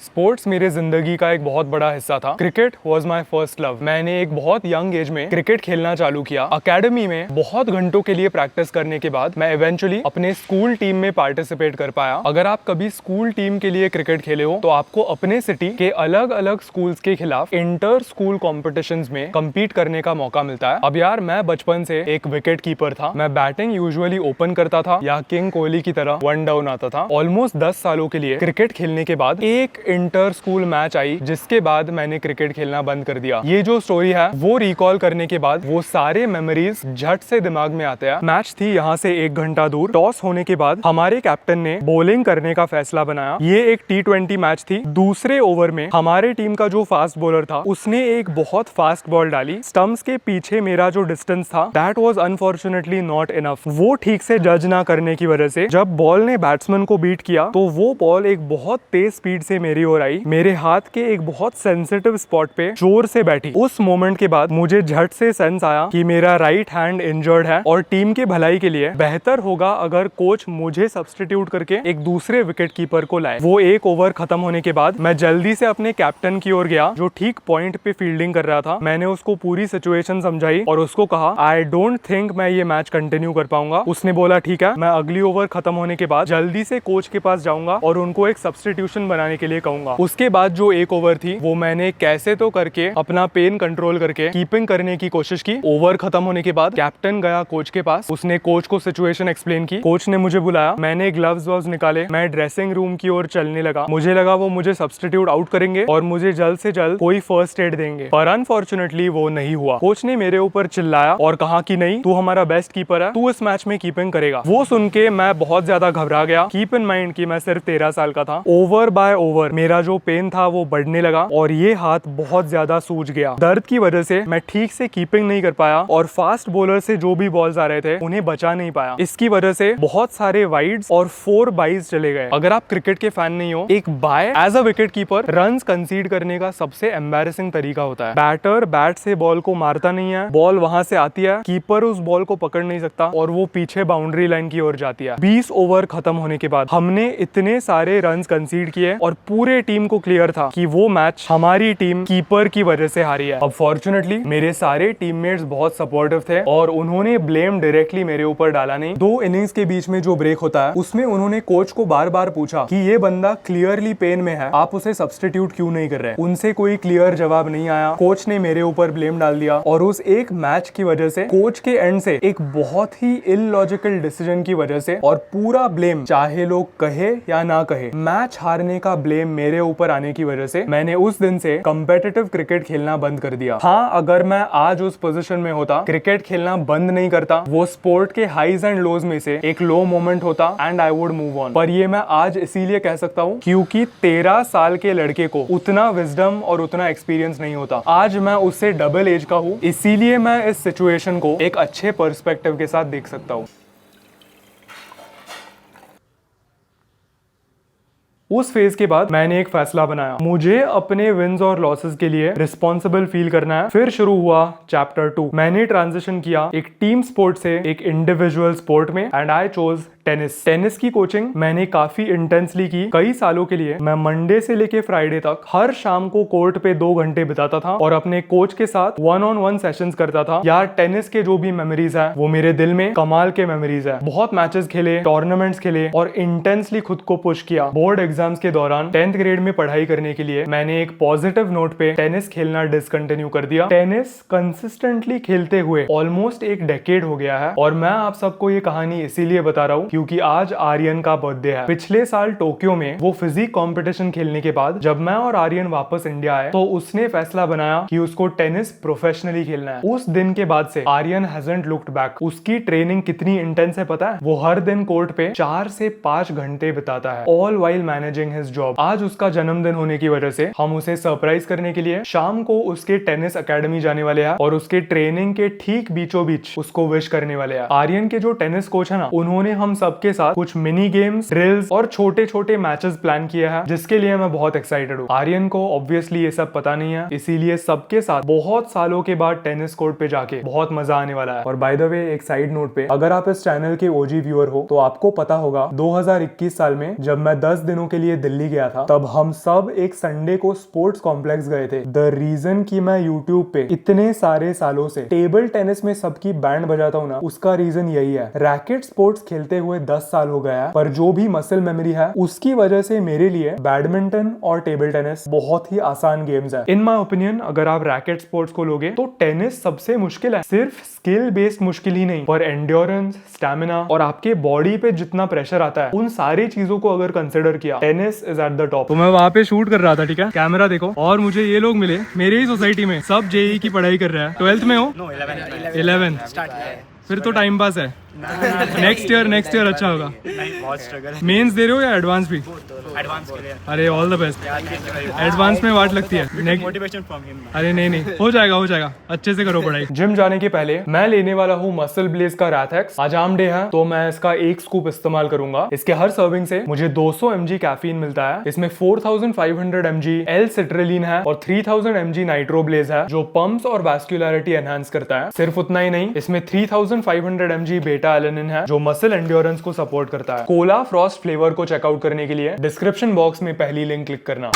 Sports मेरे जिंदगी का एक बहुत बड़ा हिस्सा था। Cricket was my first love. मैंने एक बहुत यंग एज में क्रिकेट खेलना चालू किया। अकेडमी में बहुत घंटों के लिए प्रैक्टिस करने के बाद मैं इवेंचुअली अपने स्कूल टीम में पार्टिसिपेट कर पाया। अगर आप कभी स्कूल टीम के लिए क्रिकेट खेले हो तो आपको अपने सिटी के अलग अलग स्कूल्स के खिलाफ इंटर स्कूल कॉम्पिटिशंस में कम्पीट करने का मौका मिलता है। अब यार मैं बचपन से एक विकेट कीपर था। मैं बैटिंग यूजुअली ओपन करता था या किंग कोहली की तरह वन डाउन आता था। ऑलमोस्ट 10 सालों के लिए क्रिकेट खेलने के बाद एक इंटर स्कूल मैच आई जिसके बाद मैंने क्रिकेट खेलना बंद कर दिया। ये जो स्टोरी है वो रिकॉल करने के बाद वो सारे मेमोरीज झट से दिमाग में आते हैं। मैच थी यहाँ से 1 घंटा दूर। टॉस होने के बाद हमारे कैप्टन ने बॉलिंग करने का फैसला बनाया। ये एक T20 मैच थी। दूसरे ओवर में हमारे टीम का जो फास्ट बॉलर था उसने एक बहुत फास्ट बॉल डाली। स्टंप्स के पीछे मेरा जो डिस्टेंस था that was unfortunately not enough. वो ठीक से जज ना करने की वजह से जब बॉल ने बैट्समैन को बीट किया तो वो बॉल एक बहुत तेज स्पीड से मेरी ओर आई। मेरे हाथ के एक बहुत सेंसिटिव स्पॉट पे जोर से बैठी। उस मोमेंट के बाद मुझे झट से सेंस आया कि मेरा राइट हैंड इंजर्ड है और टीम के भलाई के लिए बेहतर होगा अगर कोच मुझे सब्स्टिट्यूट करके एक दूसरे विकेट कीपर को लाए। वो एक ओवर खत्म होने के बाद मैं जल्दी से अपने कैप्टन की ओर गया जो ठीक पॉइंट पे फील्डिंग कर रहा था। मैंने उसको पूरी सिचुएशन समझाई और उसको कहा आई डोंट थिंक मैं ये मैच कंटिन्यू कर पाऊंगा। उसने बोला ठीक है, मैं अगली ओवर खत्म होने के बाद जल्दी से कोच के पास जाऊंगा और उनको एक सब्स्टिट्यूशन बनाने के लिए कहूंगा। उसके बाद जो एक ओवर थी वो मैंने कैसे तो करके अपना पेन कंट्रोल करके कीपिंग करने की कोशिश की। ओवर खत्म होने के बाद कैप्टन गया कोच के पास। उसने कोच को सिचुएशन एक्सप्लेन की। कोच ने मुझे बुलाया। मैंने ग्लव्स वव्स निकाले। मैं ड्रेसिंग रूम की ओर चलने लगा। मुझे लगा वो मुझे सब्स्टिट्यूट आउट करेंगे और मुझे जल्द से जल्द कोई फर्स्ट एड देंगे, पर अनफॉर्चुनेटली वो नहीं हुआ। कोच ने मेरे ऊपर चिल्लाया और कहा कि नहीं, तू हमारा बेस्ट कीपर है, तू इस मैच में कीपिंग करेगा। वो सुन के मैं बहुत ज्यादा घबरा गया। कीप इन माइंड कि मैं सिर्फ 13 साल का था। ओवर बाय ओवर मेरा जो पेन था वो बढ़ने लगा और ये हाथ बहुत ज्यादा सूज गया। दर्द की वजह से मैं ठीक से कीपिंग नहीं कर पाया और फास्ट बॉलर से जो भी बॉल्स आ रहे थे उन्हें बचा नहीं पाया। इसकी वजह से बहुत सारे वाइड्स और 4 बाइज चले गए। अगर आप क्रिकेट के फैन नहीं हो, एक by as a wicket keeper runs concede करने का सबसे एम्बैरेसिंग तरीका होता है। बैटर बैट से बॉल को मारता नहीं है, बॉल वहां से आती है, कीपर उस बॉल को पकड़ नहीं सकता और वो पीछे बाउंड्री लाइन की ओर जाती है। 20 ओवर खत्म होने के बाद हमने इतने सारे रन्स कंसीड किए और पूरे टीम को क्लियर था कि वो मैच हमारी टीम कीपर की वजह से हारी है। अब फॉर्चुनेटली मेरे सारे टीममेट्स बहुत सपोर्टिव थे और उन्होंने ब्लेम डायरेक्टली मेरे ऊपर डाला नहीं। 2 इनिंग्स के बीच में जो ब्रेक होता है उसमें उन्होंने कोच को बार बार पूछा कि ये बंदा क्लियरली पेन में है, आप उसे सब्स्टिट्यूट क्यों नहीं कर रहे। उनसे कोई क्लियर जवाब नहीं आया। कोच ने मेरे ऊपर ब्लेम डाल दिया और उस एक मैच की वजह से कोच के एंड से एक बहुत ही इलॉजिकल डिसीजन की वजह से और पूरा ब्लेम चाहे लोग कहे या ना कहे, मैच हारने का ब्लेम मेरे ऊपर आने की वजह से मैंने उस दिन से कम्पिटिटिव क्रिकेट खेलना बंद कर दिया। हाँ, अगर मैं आज उस पोजीशन में होता, क्रिकेट खेलना बंद नहीं करता, वो स्पोर्ट के हाईज एंड लोज में से एक लो मोमेंट होता and I would move on. पर ये मैं आज इसीलिए कह सकता हूँ क्योंकि 13 साल के लड़के को उतना विजडम और उतना एक्सपीरियंस नहीं होता। आज मैं उससे डबल एज का हूँ, इसीलिए मैं इस सिचुएशन को एक अच्छे पर्सपेक्टिव के साथ देख सकता हूँ। उस फेज के बाद मैंने एक फैसला बनाया, मुझे अपने विन्स और लॉसेस के लिए रिस्पॉन्सिबल फील करना है। फिर शुरू हुआ चैप्टर 2। मैंने ट्रांजिशन किया एक टीम स्पोर्ट से एक इंडिविजुअल स्पोर्ट में and I chose tennis. Tennis की कोचिंग मैंने काफी इंटेंसली की। कई सालों के लिए मैं मंडे से लेके फ्राइडे तक हर शाम को कोर्ट पे 2 घंटे बिताता था और अपने कोच के साथ 1-on-1 सेशंस करता था। यार टेनिस के जो भी मेमोरीज है वो मेरे दिल में कमाल के मेमोरीज है। बहुत मैचेस खेले, टूर्नामेंट्स खेले और इंटेंसली खुद को पुश किया। बोर्ड एग्जाम्स के दौरान 10th ग्रेड में पढ़ाई करने के लिए मैंने एक पॉजिटिव नोट पे टेनिस खेलना डिसकंटिन्यू कर दिया। टेनिस कंसिस्टेंटली खेलते हुए ऑलमोस्ट एक डेकेड हो गया है और मैं आप सबको ये कहानी इसीलिए बता रहा हूँ क्योंकि आज आर्यन का बर्थडे है। पिछले साल टोक्यो में वो फिजिक कंपटीशन खेलने के बाद जब मैं और आर्यन वापस इंडिया आए तो उसने फैसला बनाया कि उसको टेनिस प्रोफेशनली खेलना है। उस दिन के बाद से आर्यन हैजंट लुक्ड बैक। उसकी ट्रेनिंग कितनी इंटेंस है पता है? वो हर दिन कोर्ट पे 4 से 5 घंटे बिताता है, all while managing his job. आज उसका जन्मदिन होने की वजह से हम उसे सरप्राइज करने के लिए शाम को उसके टेनिस एकेडमी जाने वाले हैं और उसके ट्रेनिंग के ठीक बीचों बीच उसको विश करने वाले हैं। आर्यन के जो टेनिस कोच है ना, उन्होंने हम सब के साथ कुछ मिनी गेम्स, ड्रिल्स और छोटे छोटे मैचेस प्लान किए हैं, जिसके लिए मैं बहुत एक्साइटेड हूँ। आर्यन को ऑब्वियसली ये सब पता नहीं है, इसीलिए सबके साथ बहुत सालों के बाद टेनिस कोर्ट पे जाके बहुत मजा आने वाला है। और बाय द वे, एक साइड नोट पे, अगर आप इस चैनल के ओजी व्यूअर हो तो आपको पता होगा 2021 साल में जब मैं 10 दिनों के लिए दिल्ली गया था, तब हम सब एक संडे को स्पोर्ट्स कॉम्प्लेक्स गए थे। द रीजन कि मैं यूट्यूब पे इतने सारे सालों से टेबल टेनिस में सबकी बैंड बजाता हूँ ना, उसका रीजन यही है। रैकेट स्पोर्ट्स खेलते हुए 10 साल हो गया है, पर जो भी मसल मेमोरी है उसकी वजह से मेरे लिए बैडमिंटन और टेबल टेनिस बहुत ही आसान गेम्स है। इन माय ओपिनियन, अगर आप रैकेट स्पोर्ट्स को लोगे तो टेनिस सबसे मुश्किल है। सिर्फ स्किल बेस्ड मुश्किल ही नहीं, पर एंड्योरेंस, स्टैमिना और आपके बॉडी पे जितना प्रेशर आता है, उन सारी चीजों को अगर कंसिडर किया, tennis is at the top. तो मैं वहां पे शूट कर रहा था, ठीक है, कैमरा देखो, और मुझे ये लोग मिले मेरे ही सोसाइटी में, सब जेई की पढ़ाई कर रहे हैं। 12th में हो? 11 फिर तो टाइम पास है। नेक्स्ट ईयर अच्छा होगा। बहुत स्ट्रगल। मेंस दे रहे हो या एडवांस भी? एडवांस के लिए। अरे ऑल द बेस्ट। एडवांस में वाट लगती है। Motivation from him. अरे नहीं, हो जाएगा, अच्छे से करो पढ़ाई। जिम जाने के पहले मैं लेने वाला हूँ मसल ब्लेज का रैथेक्स। आज आर्म डे है तो मैं इसका एक स्कूप इस्तेमाल करूंगा। इसके हर सर्विंग से मुझे 200 mg कैफीन मिलता है। इसमें 4500 mg एल सिट्रेलिन है और 3000 mg नाइट्रो ब्लेज है, जो पंप्स और वैस्कुलरिटी एनहांस करता है। सिर्फ उतना ही नहीं, इसमें 3500 mg बेटा एलेनिन है, जो मसल एंड्योरेंस को सपोर्ट करता है। कोला फ्रॉस्ट फ्लेवर को चेकआउट करने के लिए डिस्क्रिप्शन बॉक्स में पहली लिंक क्लिक करना।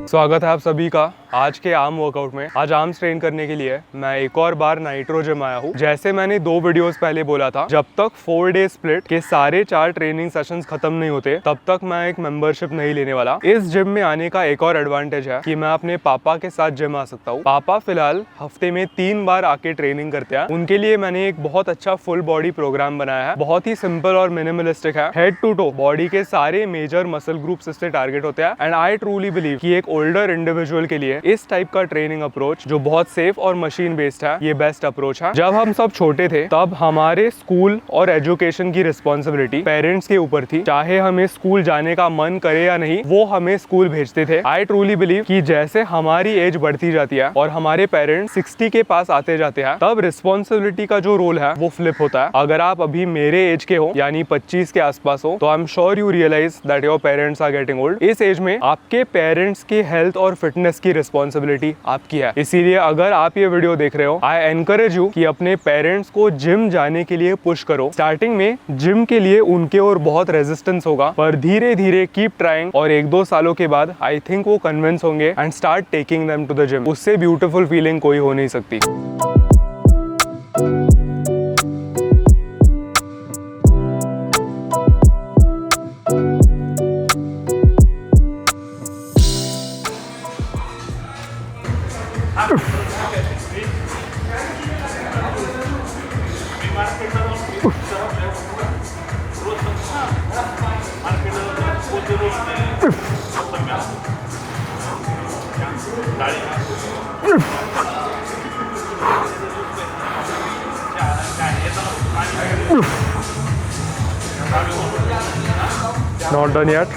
स्वागत है आप सभी का आज के आर्म वर्कआउट में। आज आर्म्स ट्रेन करने के लिए मैं एक और बार नाइट्रो जिम आया हूँ। जैसे मैंने 2 वीडियोस पहले बोला था, जब तक 4 डे स्प्लिट के सारे 4 ट्रेनिंग सेशंस खत्म नहीं होते, तब तक मैं एक मेंबरशिप नहीं लेने वाला। इस जिम में आने का एक और एडवांटेज है कि मैं अपने पापा के साथ जिम आ सकता हूँ। पापा फिलहाल हफ्ते में 3 बार आके ट्रेनिंग करते हैं। उनके लिए मैंने एक बहुत अच्छा फुल बॉडी प्रोग्राम बनाया है। बहुत ही सिंपल और मिनिमलिस्टिक है। हेड टू टो बॉडी के सारे मेजर मसल ग्रुप्स इससे टारगेट होते हैं। एंड आई ट्रूली बिलीव कि एक ओल्डर इंडिविजुअल के लिए इस टाइप का ट्रेनिंग अप्रोच, जो बहुत सेफ और मशीन बेस्ड है, ये बेस्ट अप्रोच है। जब हम सब छोटे थे तब हमारे स्कूल और एजुकेशन की रिस्पॉन्सिबिलिटी पेरेंट्स के ऊपर थी। चाहे हमें स्कूल जाने का मन करे या नहीं, वो हमें स्कूल भेजते थे। आई ट्रूली बिलीव कि जैसे हमारी एज बढ़ती जाती है और हमारे पेरेंट्स 60 के पास आते जाते हैं, तब रिस्पॉन्सिबिलिटी का जो रोल है वो फ्लिप होता है। अगर आप अभी मेरे एज के हो, यानी 25 के आसपास हो, तो I am sure you realise that your parents are getting old. इस एज में आपके पेरेंट्स की हेल्थ और फिटनेस की रिस्पॉन्सिबिलिटी आपकी है। इसीलिए अगर आप ये वीडियो देख रहे हो, आई एनकरेज यू कि अपने पेरेंट्स को जिम जाने के लिए पुश करो। स्टार्टिंग में जिम के लिए उनके और बहुत रेजिस्टेंस होगा, पर धीरे धीरे कीप ट्राइंग और 1-2 सालों के बाद आई थिंक वो कन्विंस होंगे and start taking them to the gym. उससे ब्यूटीफुल फीलिंग कोई हो नहीं सकती। Not done yet.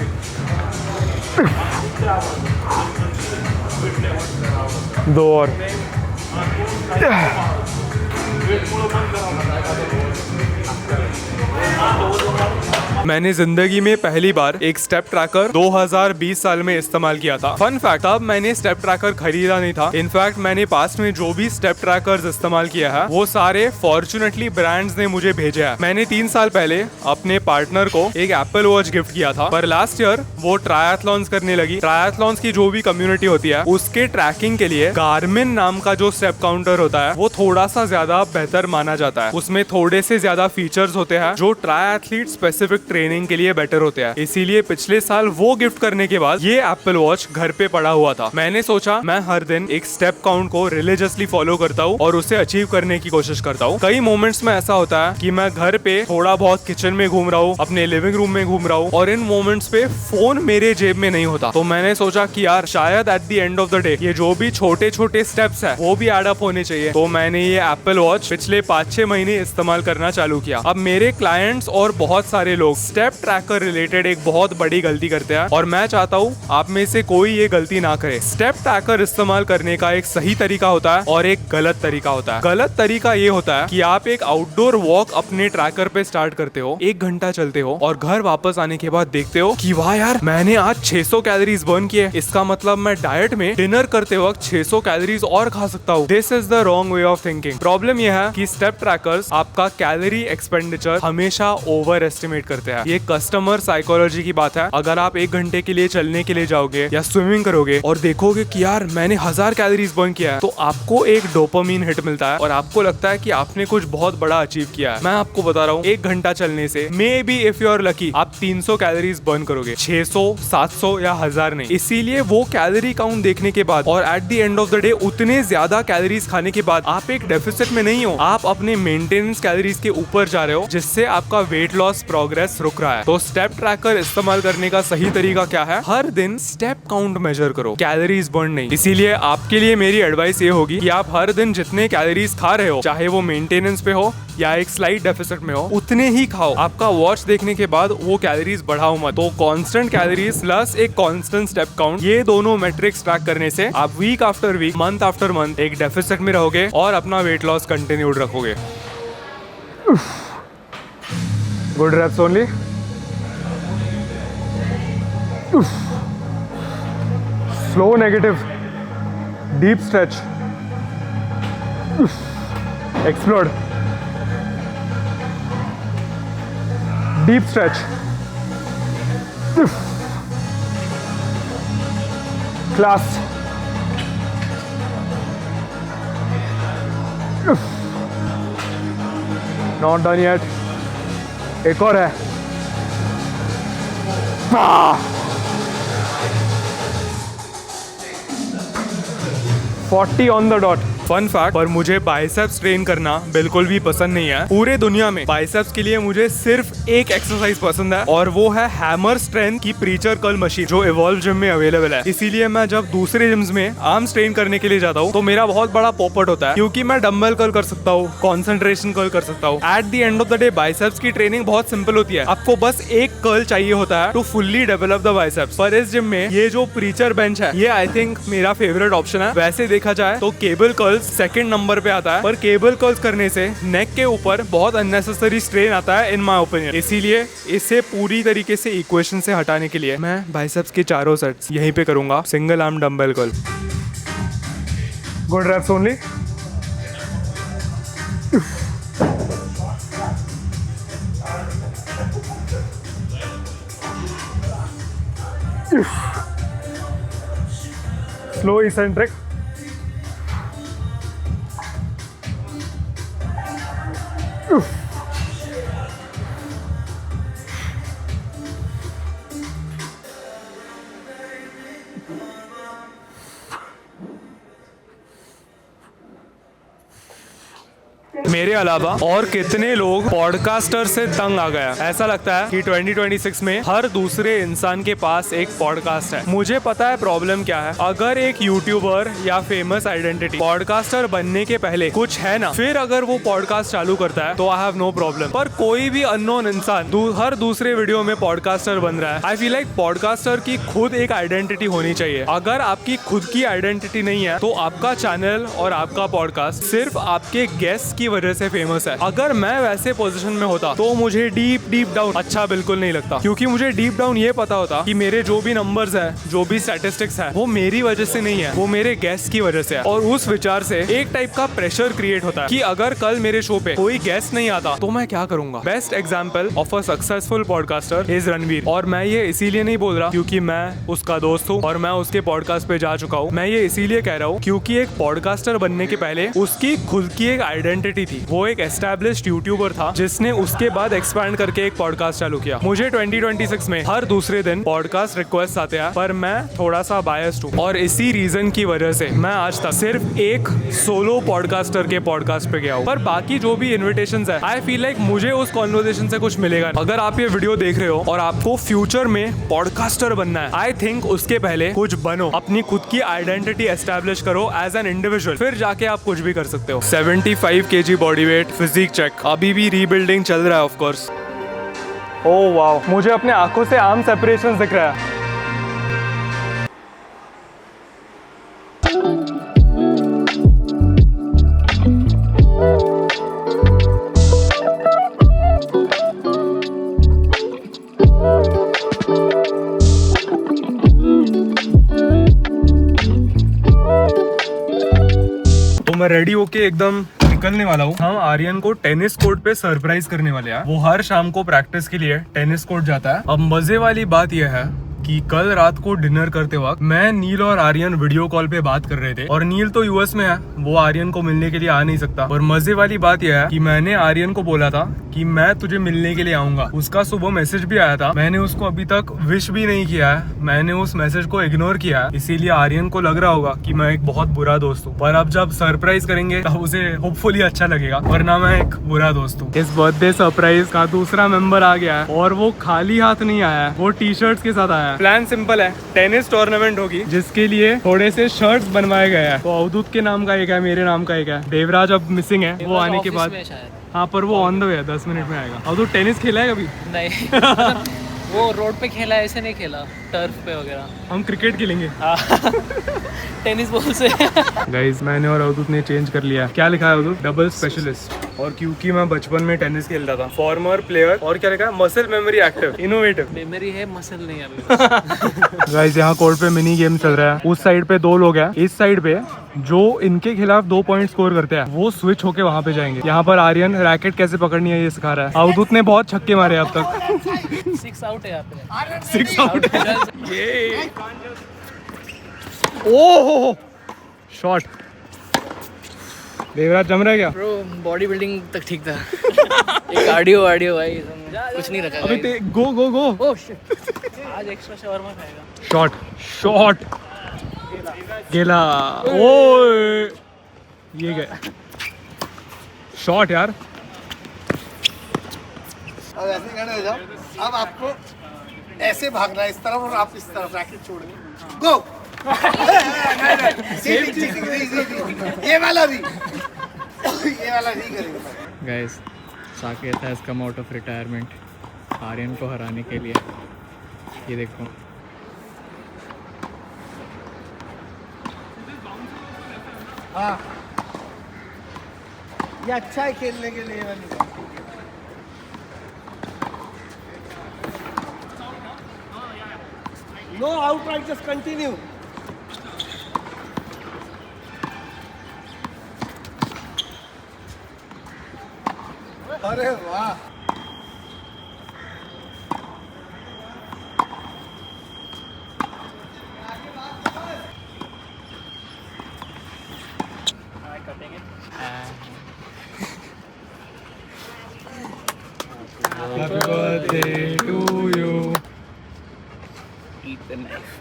दो और। मैंने जिंदगी में पहली बार एक स्टेप ट्रैकर 2020 साल में इस्तेमाल किया था। फन फैक्ट, तब मैंने स्टेप ट्रैकर खरीदा नहीं था। इनफैक्ट मैंने पास्ट में जो भी स्टेप ट्रैकर्स इस्तेमाल किया है, वो सारे फॉर्चुनेटली ब्रांड्स ने मुझे भेजे हैं। मैंने 3 साल पहले अपने पार्टनर को एक एप्पल वॉच गिफ्ट किया था, पर लास्ट ईयर वो ट्रायथलॉन्स करने लगी। ट्रायथलॉन्स की जो भी कम्युनिटी होती है, उसके ट्रैकिंग के लिए गार्मिन नाम का जो स्टेप काउंटर होता है, वो थोड़ा सा ज्यादा बेहतर माना जाता है। उसमें थोड़े से ज्यादा फीचर्स होते हैं जो ट्रायथलीट स्पेसिफिक ट्रेनिंग के लिए बेटर होते हैं। इसीलिए पिछले साल वो गिफ्ट करने के बाद ये एप्पल वॉच घर पे पड़ा हुआ था। मैंने सोचा मैं हर दिन एक स्टेप काउंट को रिलीजियसली फॉलो करता हूँ और उसे अचीव करने की कोशिश करता हूँ। कई मोमेंट्स में ऐसा होता है कि मैं घर पे थोड़ा बहुत किचन में घूम रहा हूँ, अपने लिविंग रूम में घूम रहा हूँ, और इन मोमेंट्स पे फोन मेरे जेब में नहीं होता। तो मैंने सोचा कि यार शायद eight the end of the day ये जो भी छोटे छोटे स्टेप्स है वो भी एड अप होने चाहिए। तो मैंने ये एप्पल वॉच पिछले 5-6 महीने इस्तेमाल करना चालू किया। अब मेरे क्लाइंट्स और बहुत सारे लोग स्टेप ट्रैकर रिलेटेड एक बहुत बड़ी गलती करते हैं और मैं चाहता हूँ आप में से कोई ये गलती ना करे। स्टेप ट्रैकर इस्तेमाल करने का एक सही तरीका होता है और एक गलत तरीका होता है। गलत तरीका ये होता है कि आप एक आउटडोर वॉक अपने ट्रैकर पे स्टार्ट करते हो, 1 घंटा चलते हो और घर वापस आने के बाद देखते हो कि वाह यार मैंने आज 600 कैलोरीज बर्न किए, इसका मतलब मैं डाइट में डिनर करते वक्त 600 कैलोरीज और खा सकता हूँ। This is the wrong way of thinking. Problem यह है कि स्टेप ट्रैकर्स आपका कैलोरी एक्सपेंडिचर हमेशा ओवर एस्टिमेट करते हैं। ये कस्टमर साइकोलॉजी की बात है। अगर आप 1 घंटे के लिए चलने के लिए जाओगे या स्विमिंग करोगे और देखोगे कि यार मैंने 1000 कैलोरीज बर्न किया है, तो आपको एक डोपामिन हिट मिलता है और आपको लगता है कि आपने कुछ बहुत बड़ा अचीव किया है। मैं आपको बता रहा हूँ 1 घंटा चलने से maybe if you are lucky आप 300 कैलोरीज बर्न करोगे, 600, 700 या 1000 नहीं। इसीलिए वो कैलोरी काउंट देखने के बाद और eight the end of the day उतने ज्यादा कैलोरीज खाने के बाद आप एक डेफिसिट में नहीं हो, आप अपने मेंटेनेंस कैलोरीज के ऊपर जा रहे हो, जिससे आपका वेट लॉस प्रोग्रेस रुक रहा है। तो स्टेप ट्रैकर इस्तेमाल करने का सही तरीका क्या है? हर दिन स्टेप काउंट मेजर करो, कैलोरीज बर्न नहीं। इसीलिए आपके लिए मेरी एडवाइस ये होगी कि आप हर दिन जितने कैलोरीज खा रहे हो, चाहे वो मेंटेनेंस पे हो या एक स्लाइट डेफिसिट में हो, उतने ही खाओ। आपका वॉच देखने के बाद वो कैलोरीज बढ़ाओ मत। तो कांस्टेंट कैलोरीज प्लस एक कांस्टेंट स्टेप काउंट, ये दोनों मैट्रिक्स ट्रैक करने से आप week after week, month after month एक डेफिसिट में रहोगे और अपना वेट लॉस कंटिन्यूड रखोगे। Good reps only. Slow negative, deep stretch, explode, deep stretch, class, not done yet, एक और है, 40 on the dot। Fun fact, पर मुझे बाइसेप्स ट्रेन करना बिल्कुल भी पसंद नहीं है। पूरे दुनिया में बाइसेप्स के लिए मुझे सिर्फ एक एक्सरसाइज पसंद है और वो है हैमर स्ट्रेंथ की प्रीचर कर्ल मशीन, जो इवॉल्व जिम में अवेलेबल है। इसीलिए मैं जब दूसरे जिम्स में आर्म्स ट्रेन करने के लिए जाता हूँ तो मेरा बहुत बड़ा पॉपट होता है, क्योंकि मैं डंबल कर्ल कर सकता हूँ, कॉन्सेंट्रेशन कर्ल कर सकता हूँ। At the end of the day biceps की ट्रेनिंग बहुत सिंपल होती है, आपको बस एक कर्ल चाहिए होता है to fully develop the biceps. पर इस जिम में ये जो प्रीचर बेंच है, ये आई थिंक मेरा फेवरेट ऑप्शन है। वैसे देखा जाए तो केबल कर्ल्स सेकंड नंबर पे आता है, पर केबल कर्ल्स करने से नेक के ऊपर बहुत अननेसेसरी स्ट्रेन आता है इन माय ओपिनियन। इसीलिए इसे पूरी तरीके से इक्वेशन से हटाने के लिए मैं बाइसेप्स के चारों सेट्स यहीं पे करूंगा, single arm dumbbell curl. Good reps only. Slow eccentric, मेरे अलावा और कितने लोग पॉडकास्टर से तंग आ गया। ऐसा लगता है कि 2026 में हर दूसरे इंसान के पास एक पॉडकास्ट है। मुझे पता है प्रॉब्लम क्या है। अगर एक यूट्यूबर या फेमस आइडेंटिटी पॉडकास्टर बनने के पहले कुछ है ना, फिर अगर वो पॉडकास्ट चालू करता है तो आई हैव नो प्रॉब्लम। पर कोई भी अननोन इंसान हर दूसरे वीडियो में पॉडकास्टर बन रहा है, आई फील लाइक पॉडकास्टर की खुद एक आइडेंटिटी होनी चाहिए। अगर आपकी खुद की आइडेंटिटी नहीं है तो आपका चैनल और आपका पॉडकास्ट सिर्फ आपके गेस्ट की वजह से फेमस है। अगर मैं वैसे पोजीशन में होता तो मुझे डीप डाउन अच्छा बिल्कुल नहीं लगता, क्योंकि मुझे डीप डाउन ये पता होता कि मेरे जो भी नंबर्स है, जो भी स्टैटिस्टिक्स है, वो मेरी वजह से नहीं है, वो मेरे गेस्ट की वजह से है। और उस विचार से एक टाइप का प्रेशर क्रिएट होता है कि अगर कल मेरे शो पे कोई गेस्ट नहीं आता तो मैं क्या करूंगा। Best example of a successful podcaster is Ranveer. और मैं ये इसीलिए नहीं बोल रहा क्योंकि मैं उसका दोस्त हूँ और मैं उसके पॉडकास्ट पे जा चुका हूँ। मैं ये इसीलिए कह रहा हूँ क्योंकि एक पॉडकास्टर बनने के पहले उसकी खुद की एक आइडेंटिटी थी। वो एक एस्टैब्लिश्ड यूट्यूबर था जिसने उसके बाद एक्सपैंड करके एक पॉडकास्ट चालू किया। मुझे 2026 में हर दूसरे दिन पॉडकास्ट रिक्वेस्ट आते हैं, पर मैं थोड़ा सा बायस्ड हूँ और इसी रीजन की वजह से मैं आज तक सिर्फ एक सोलो पॉडकास्टर के पॉडकास्ट पे गया हूँ। पर बाकी जो भी इन्विटेशंस है, आई फील लाइक मुझे उस कॉन्वर्सेशन से कुछ मिलेगा। अगर आप ये वीडियो देख रहे हो और आपको फ्यूचर में पॉडकास्टर बनना है, आई थिंक उसके पहले कुछ बनो, अपनी खुद की आइडेंटिटी एस्टैब्लिश करो एज एन इंडिविजुअल, फिर जाके आप कुछ भी कर सकते हो। 75 kg body weight, physique check, अभी भी रीबिल्डिंग चल रहा है ऑफ कोर्स। ओह वाह, मुझे अपने आंखों से आर्म सेपरेशन दिख रहा है। तो मैं रेडी होके एकदम निकलने वाला हूँ। हम आर्यन को टेनिस कोर्ट पे सरप्राइज करने वाले हैं। वो हर शाम को प्रैक्टिस के लिए टेनिस कोर्ट जाता है। अब मजे वाली बात यह है कि कल रात को डिनर करते वक्त मैं, नील और आर्यन वीडियो कॉल पे बात कर रहे थे और नील तो यूएस में है, वो आर्यन को मिलने के लिए आ नहीं सकता। और मजे वाली बात यह है कि मैंने आर्यन को बोला था कि मैं तुझे मिलने के लिए आऊंगा। उसका सुबह मैसेज भी आया था, मैंने उसको अभी तक विश भी नहीं किया है, मैंने उस मैसेज को इग्नोर किया है। इसीलिए आर्यन को लग रहा होगा कि मैं एक बहुत बुरा दोस्त हूँ, पर अब जब सरप्राइज करेंगे तब उसे होपफुली अच्छा लगेगा, वरना मैं एक बुरा दोस्त हूँ। इस बर्थडे सरप्राइज का दूसरा मेंबर आ गया है और वो खाली हाथ नहीं आया है, वो टी शर्ट्स के साथ आया है। प्लान सिंपल है, टेनिस टूर्नामेंट होगी जिसके लिए थोड़े से शर्ट्स बनवाए गए हैं। तो अवधूत के नाम का एक है, मेरे नाम का एक है। देवराज अब मिसिंग है, वो आने के बाद, हाँ पर वो ऑन द वे है, 10 मिनट में आएगा। अवधूत टेनिस खेला है कभी? नहीं वो रोड पे खेला है, ऐसे नहीं खेला, टर्फ पे वगैरह। हम क्रिकेट खेलेंगे टेनिस बॉल से। गाइस, मैंने और अवधूत ने चेंज कर लिया। क्या लिखा है अवधूत? Double specialist. और क्योंकि मैं बचपन में टेनिस खेलता था, फॉर्मर प्लेयर, और क्या लिखा है? Muscle memory active, innovative. Memory है, मसल नहीं है। गाइस, यहाँ कोर्ट पे मिनी गेम चल रहा है। उस साइड पे 2 लोग हैं, इस साइड पे जो इनके खिलाफ 2 पॉइंट स्कोर करते हैं वो स्विच होके वहाँ पे जाएंगे। यहाँ पर आर्यन रैकेट कैसे पकड़नी है ये सिखा रहा है। अवधूत ने बहुत छक्के मारे अब तक। 6 आउट है यहाँ पे। 6 आउट है। ये ओह शॉट। देवराज जम रहा है क्या? ब्रो बॉडी बिल्डिंग तक ठीक था। ये कार्डियो वार्डियो भाई कुछ नहीं रखा। अबे गो गो गो। ओह शिट, आज एक्स्ट्रा शॉर्मा खाएगा। शॉट शॉट गेला। ओए ये गया शॉट यार। अब ऐसे खड़े हो जाओ। अब आपको ऐसे भागना है, इस तरफ और आप इस तरफ, रैकेट छोड़ दो। गो। ये वाला भी नहीं करेंगे। Guys, Saket has come out of retirement Aryan को हराने के लिए। ये देखो, हाँ ये अच्छा है खेलने के लिए। No out right, just continue. अरे वाह, Happy birthday to you. eat the knife.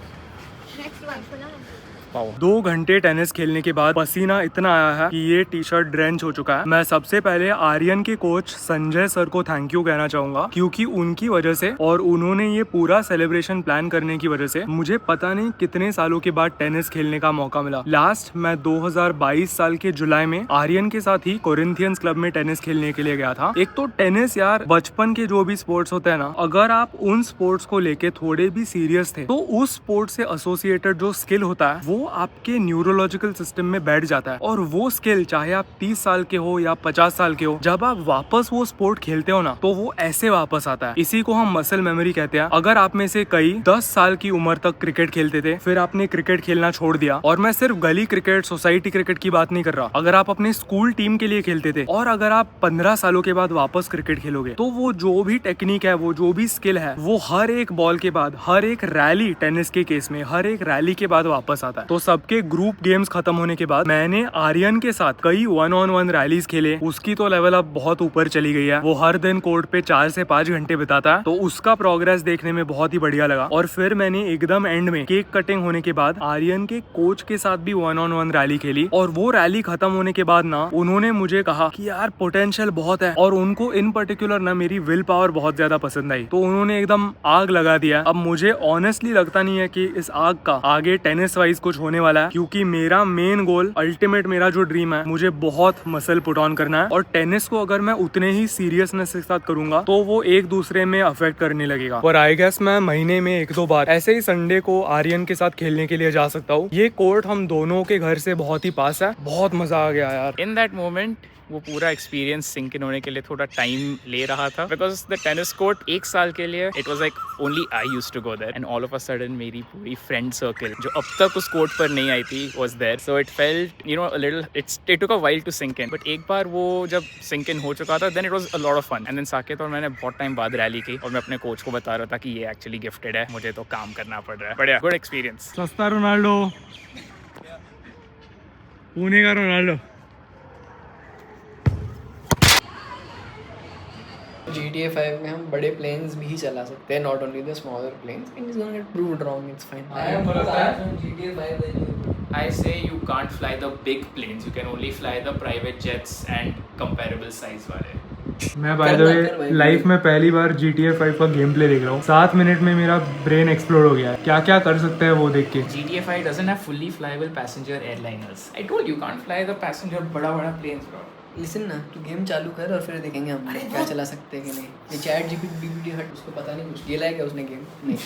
2 घंटे टेनिस खेलने के बाद पसीना इतना आया है कि ये टी शर्ट ड्रेंच हो चुका है। मैं सबसे पहले आर्यन के कोच संजय सर को थैंक यू कहना चाहूंगा, क्योंकि उनकी वजह से और उन्होंने ये पूरा सेलिब्रेशन प्लान करने की वजह से मुझे पता नहीं कितने सालों के बाद टेनिस खेलने का मौका मिला। लास्ट मैं 2022 साल के जुलाई में आर्यन के साथ ही कोरिंथियंस क्लब में टेनिस खेलने के लिए गया था। एक तो टेनिस यार, बचपन के जो भी स्पोर्ट्स होते हैं ना, अगर आप उन स्पोर्ट्स को लेके थोड़े भी सीरियस थे तो उस स्पोर्ट से एसोसिएटेड जो स्किल होता है वो आपके न्यूरोलॉजिकल सिस्टम में बैठ जाता है। और वो स्किल चाहे आप 30 साल के हो या 50 साल के हो, जब आप वापस वो स्पोर्ट खेलते हो ना तो वो ऐसे वापस आता है। इसी को हम मसल मेमोरी कहते हैं। अगर आप में से कई 10 साल की उम्र तक क्रिकेट खेलते थे, फिर आपने क्रिकेट खेलना छोड़ दिया, और मैं सिर्फ गली क्रिकेट, सोसाइटी क्रिकेट की बात नहीं कर रहा, अगर आप अपने स्कूल टीम के लिए खेलते थे और अगर आप 15 सालों के बाद वापस क्रिकेट खेलोगे तो वो जो भी टेक्निक है, वो जो भी स्किल है, वो हर एक बॉल के बाद, हर एक रैली, टेनिस के केस में हर एक रैली के बाद वापस आता है। तो सबके ग्रुप गेम्स खत्म होने के बाद मैंने आर्यन के साथ कई 1-on-1 रैलीज खेले। उसकी तो लेवल अब बहुत ऊपर चली गई है, वो हर दिन कोर्ट पे 4 से 5 घंटे बिताता है, तो उसका प्रोग्रेस देखने में बहुत ही बढ़िया लगा। और फिर मैंने एकदम एंड में केक कटिंग होने के बाद आर्यन के कोच के साथ भी 1-on-1 रैली खेली। और वो रैली खत्म होने के बाद ना उन्होंने मुझे कहा कि यार पोटेंशियल बहुत है, और उनको इन पर्टिकुलर ना मेरी विल पावर बहुत ज्यादा पसंद आई, तो उन्होंने एकदम आग लगा दिया। अब मुझे ऑनेस्टली लगता नहीं है कि इस आग का आगे टेनिस वाइज कुछ होने वाला वाला है, क्योंकि मेरा मेन गोल, अल्टीमेट मेरा जो ड्रीम है, मुझे बहुत मसल पुट ऑन करना है। और टेनिस को अगर मैं उतने ही सीरियसनेस के साथ करूंगा तो वो एक दूसरे में अफेक्ट करने लगेगा। पर आई गेस मैं महीने में 1-2 बार ऐसे ही संडे को आर्यन के साथ खेलने के लिए जा सकता हूँ। ये कोर्ट हम दोनों के घर से बहुत ही पास है। बहुत मजा आ गया यार। इन दैट मोमेंट वो पूरा एक्सपीरियंस सिंक इन होने के लिए थोड़ा टाइम ले रहा था, बिकॉज द टेनिस कोर्ट 1 साल के लिए it was like only I used to go there, and all of a sudden मेरी पूरी फ्रेंड सर्कल जो अब तक उस कोर्ट पर नहीं आई थी was there. So it felt you know a little, it took a while to sink in, but एक बार वो जब सिंक इन हो चुका था then it was a lot of fun. And then Saket और मैंने बहुत टाइम बाद रैली की और मैं अपने कोच को बता रहा था कि ये एक्चुअली गिफ्टेड है, मुझे तो काम करना पड़ रहा है। बढ़िया, गुड एक्सपीरियंस। सस्ता रोनाल्डो, पुणे का रोनाल्डो। GTA 5 में हम बड़े प्लेन्स भी चला सकते हैं, not only the smaller planes, and it's gonna get proved wrong, it's fine. I say you can't fly the big planes, you can only fly the private jets and comparable size वाले। मैं by the way life में पहली बार GTA 5 का game play देख रहा हूँ। 7 minute में मेरा ब्रेन एक्सप्लोड हो गया है। क्या क्या कर सकते हैं वो देख के। GTA 5 doesn't have fully flyable passenger airliners. I told you can't fly the passenger बड़ा planes bro. लिसन ना, तू गेम चालू कर और फिर देखेंगे हम क्या चला सकते हैं कि नहीं। ये चैट GPT हट, उसको पता नहीं कुछ, खेला है क्या उसने गेम? नहीं।